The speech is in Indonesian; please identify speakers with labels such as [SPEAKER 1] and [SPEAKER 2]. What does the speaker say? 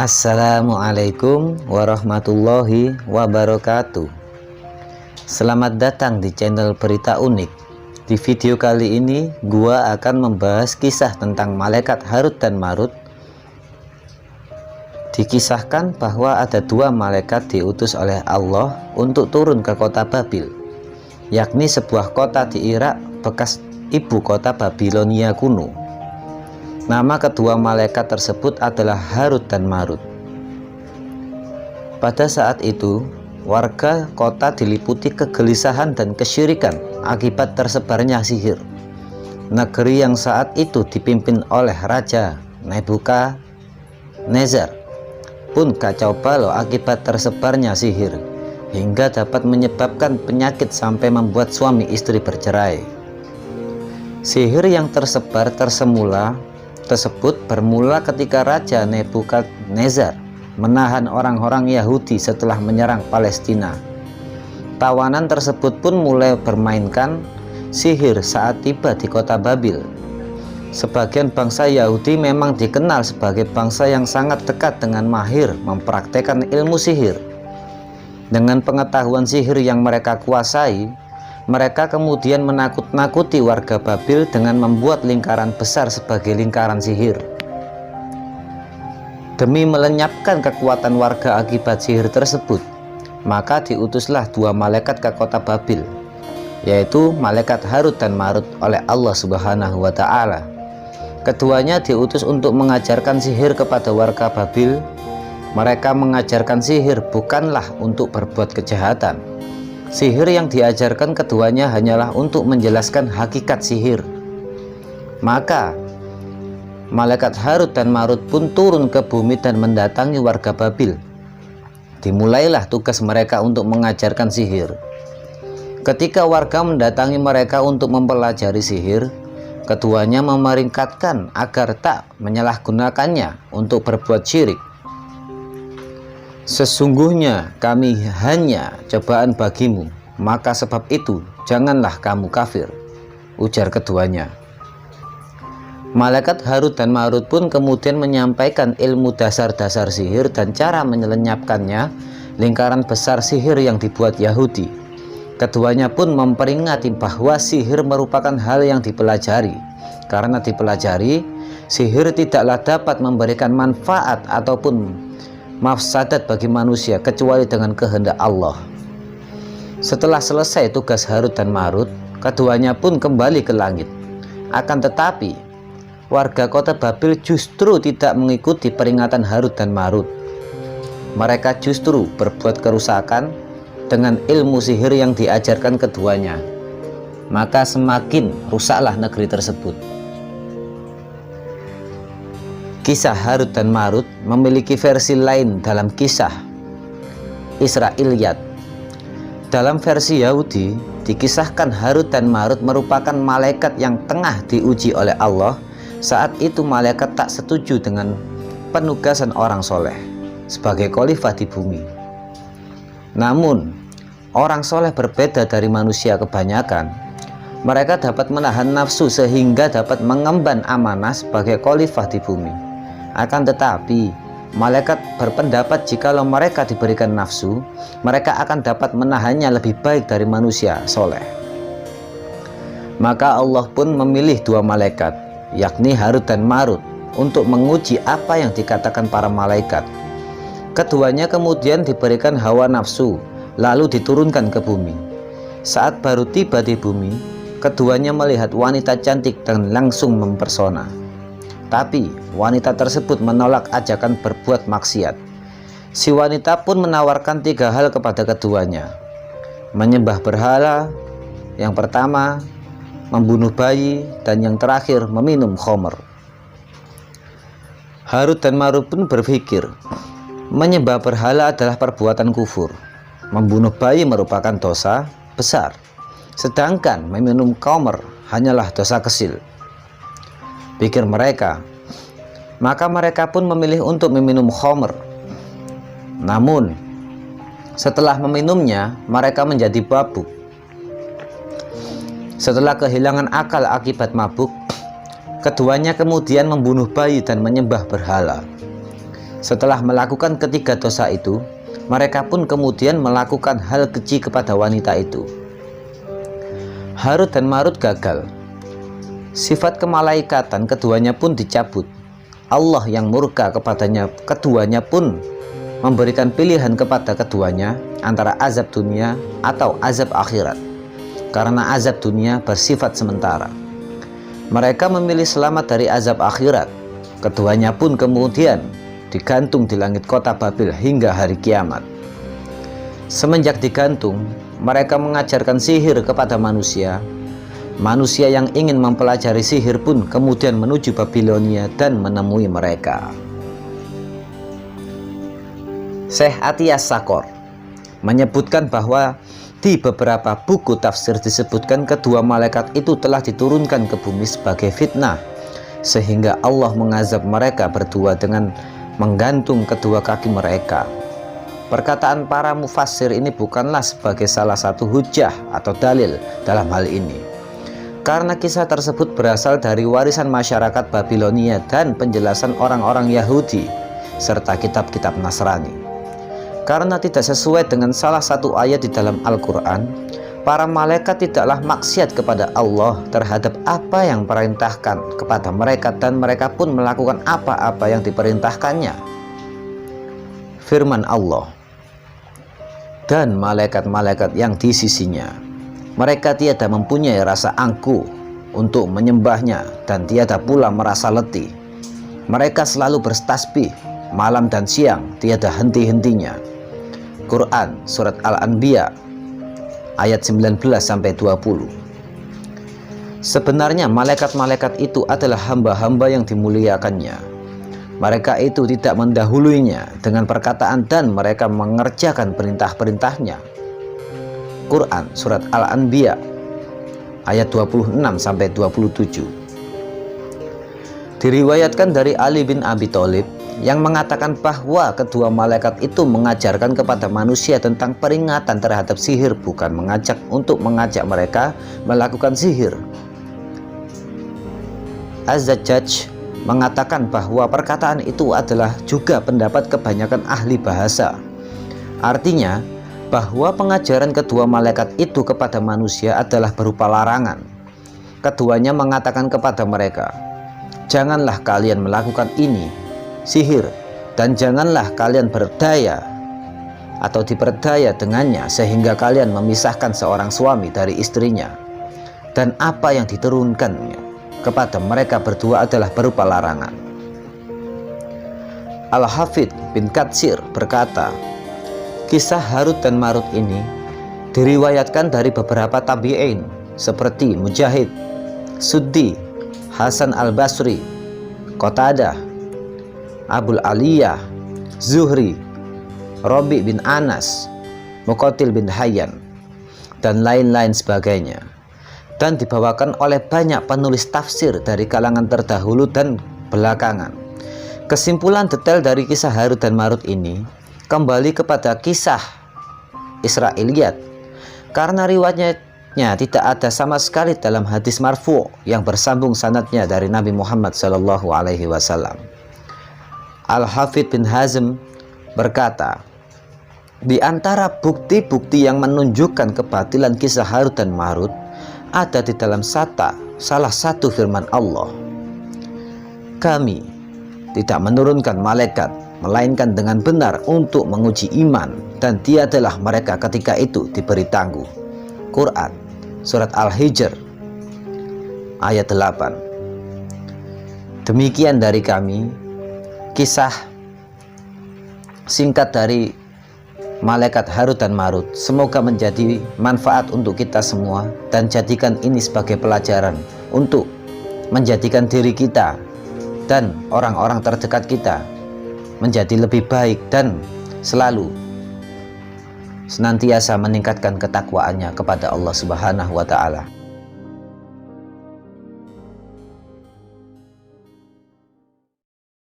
[SPEAKER 1] Assalamualaikum warahmatullahi wabarakatuh. Selamat datang di channel Berita Unik. Di video kali ini gua akan membahas kisah tentang malaikat Harut dan Marut. Dikisahkan bahwa ada dua malaikat diutus oleh Allah untuk turun ke kota Babil, yakni sebuah kota di Irak bekas ibu kota Babilonia kuno. Nama kedua malaikat tersebut adalah Harut dan Marut. Pada saat itu, warga kota diliputi kegelisahan dan kesyirikan akibat tersebarnya sihir. Negeri yang saat itu dipimpin oleh Raja Nebukadnezar pun kacau balau akibat tersebarnya sihir, hingga dapat menyebabkan penyakit sampai membuat suami istri bercerai. Sihir yang tersebar tersebut bermula ketika Raja Nebukadnezar menahan orang-orang Yahudi setelah menyerang Palestina. Tawanan tersebut pun mulai bermainkan sihir saat tiba di kota Babil. Sebagian bangsa Yahudi memang dikenal sebagai bangsa yang sangat dekat dengan mahir mempraktekkan ilmu sihir. Dengan pengetahuan sihir yang mereka kuasai, mereka kemudian menakut-nakuti warga Babil dengan membuat lingkaran besar sebagai lingkaran sihir. Demi melenyapkan kekuatan warga akibat sihir tersebut, maka diutuslah dua malaikat ke kota Babil, yaitu malaikat Harut dan Marut oleh Allah Subhanahu wa Ta'ala. Keduanya diutus untuk mengajarkan sihir kepada warga Babil. Mereka mengajarkan sihir bukanlah untuk berbuat kejahatan. Sihir yang diajarkan keduanya hanyalah untuk menjelaskan hakikat sihir. Maka malaikat Harut dan Marut pun turun ke bumi dan mendatangi warga Babil. Dimulailah tugas mereka untuk mengajarkan sihir. Ketika warga mendatangi mereka untuk mempelajari sihir, keduanya memerintahkan agar tak menyalahgunakannya untuk berbuat syirik. Sesungguhnya kami hanya cobaan bagimu, maka sebab itu janganlah kamu kafir, ujar keduanya. Malaikat Harut dan Marut pun kemudian menyampaikan ilmu dasar-dasar sihir dan cara menyelenyapkannya, lingkaran besar sihir yang dibuat Yahudi. Keduanya pun memperingati bahwa sihir merupakan hal yang dipelajari. Karena dipelajari, sihir tidaklah dapat memberikan manfaat ataupun mafsadat bagi manusia kecuali dengan kehendak Allah. Setelah selesai tugas Harut dan Marut, keduanya pun kembali ke langit. Akan tetapi, warga kota Babil justru tidak mengikuti peringatan Harut dan Marut. Mereka justru berbuat kerusakan dengan ilmu sihir yang diajarkan keduanya. Maka semakin rusaklah negeri tersebut. Kisah Harut dan Marut memiliki versi lain dalam kisah Israiliyat. Dalam versi Yahudi, dikisahkan Harut dan Marut merupakan malaikat yang tengah diuji oleh Allah. Saat itu malaikat tak setuju dengan penugasan orang soleh sebagai khalifah di bumi. Namun, orang soleh berbeda dari manusia kebanyakan. Mereka dapat menahan nafsu sehingga dapat mengemban amanah sebagai khalifah di bumi. Akan tetapi, malaikat berpendapat jikalau mereka diberikan nafsu, mereka akan dapat menahannya lebih baik dari manusia soleh. Maka Allah pun memilih dua malaikat, yakni Harut dan Marut, untuk menguji apa yang dikatakan para malaikat. Keduanya kemudian diberikan hawa nafsu, lalu diturunkan ke bumi. Saat baru tiba di bumi, keduanya melihat wanita cantik dan langsung mempersona. Tapi wanita tersebut menolak ajakan berbuat maksiat. Si wanita pun menawarkan tiga hal kepada keduanya: menyembah berhala, yang pertama membunuh bayi, dan yang terakhir meminum khamr. Harut dan Marut pun berpikir, menyembah berhala adalah perbuatan kufur, membunuh bayi merupakan dosa besar, sedangkan meminum khamr hanyalah dosa kecil, pikir mereka. Maka mereka pun memilih untuk meminum khamr. Namun setelah meminumnya, mereka menjadi mabuk. Setelah kehilangan akal akibat mabuk, keduanya kemudian membunuh bayi dan menyembah berhala. Setelah melakukan ketiga dosa itu, mereka pun kemudian melakukan hal keji kepada wanita itu. Harut dan Marut gagal. Sifat kemalaikatan keduanya pun dicabut. Allah yang murka kepadanya keduanya pun memberikan pilihan kepada keduanya antara azab dunia atau azab akhirat, karena azab dunia bersifat sementara. Mereka memilih selamat dari azab akhirat. Keduanya pun kemudian digantung di langit kota Babil hingga hari kiamat. Semenjak digantung, mereka mengajarkan sihir kepada manusia. Manusia yang ingin mempelajari sihir pun kemudian menuju Babilonia dan menemui mereka. Syekh Atiyas Sakor menyebutkan bahwa di beberapa buku tafsir disebutkan kedua malaikat itu telah diturunkan ke bumi sebagai fitnah, sehingga Allah mengazab mereka berdua dengan menggantung kedua kaki mereka. Perkataan para mufassir ini bukanlah sebagai salah satu hujah atau dalil dalam hal ini, karena kisah tersebut berasal dari warisan masyarakat Babilonia dan penjelasan orang-orang Yahudi serta kitab-kitab Nasrani. Karena tidak sesuai dengan salah satu ayat di dalam Al-Quran, para malaikat tidaklah maksiat kepada Allah terhadap apa yang diperintahkan kepada mereka, dan mereka pun melakukan apa-apa yang diperintahkannya. Firman Allah, dan malaikat-malaikat yang di sisinya, mereka tiada mempunyai rasa angkuh untuk menyembahnya dan tiada pula merasa letih. Mereka selalu bertasbih malam dan siang, tiada henti-hentinya. Quran Surat Al-Anbiya ayat 19-20. Sebenarnya malaikat-malaikat itu adalah hamba-hamba yang dimuliakannya. Mereka itu tidak mendahuluinya dengan perkataan dan mereka mengerjakan perintah-perintahnya. Quran Surat Al-Anbiya ayat 26-27. Diriwayatkan dari Ali bin Abi Thalib yang mengatakan bahwa kedua malaikat itu mengajarkan kepada manusia tentang peringatan terhadap sihir, bukan untuk mengajak mereka melakukan sihir. Az-Zajjaj mengatakan bahwa perkataan itu adalah juga pendapat kebanyakan ahli bahasa. Artinya bahwa pengajaran kedua malaikat itu kepada manusia adalah berupa larangan. Keduanya mengatakan kepada mereka, janganlah kalian melakukan ini, sihir, dan janganlah kalian berdaya atau diperdaya dengannya sehingga kalian memisahkan seorang suami dari istrinya. Dan apa yang diturunkannya kepada mereka berdua adalah berupa larangan. Al-Hafidh bin Katsir berkata, kisah Harut dan Marut ini diriwayatkan dari beberapa tabi'in seperti Mujahid, Suddi, Hasan al-Basri, Qatadah, Abul Aliyah, Zuhri, Rabi bin Anas, Muqatil bin Hayyan, dan lain-lain sebagainya, dan dibawakan oleh banyak penulis tafsir dari kalangan terdahulu dan belakangan. Kesimpulan detail dari kisah Harut dan Marut ini kembali kepada kisah Israiliyat, karena riwayatnya tidak ada sama sekali dalam hadis marfu yang bersambung sanadnya dari Nabi Muhammad SAW. Al-Hafidh bin Hazm berkata, di antara bukti-bukti yang menunjukkan kebatilan kisah Harut dan Marut ada di dalam salah satu firman Allah, kami tidak menurunkan malaikat melainkan dengan benar untuk menguji iman, dan tiadalah mereka ketika itu diberi tangguh. Quran Surat Al-Hijr ayat 8. Demikian dari kami kisah singkat dari malaikat Harut dan Marut. Semoga menjadi manfaat untuk kita semua, dan jadikan ini sebagai pelajaran untuk menjadikan diri kita dan orang-orang terdekat kita menjadi lebih baik dan selalu senantiasa meningkatkan ketakwaannya kepada Allah Subhanahu wa Ta'ala.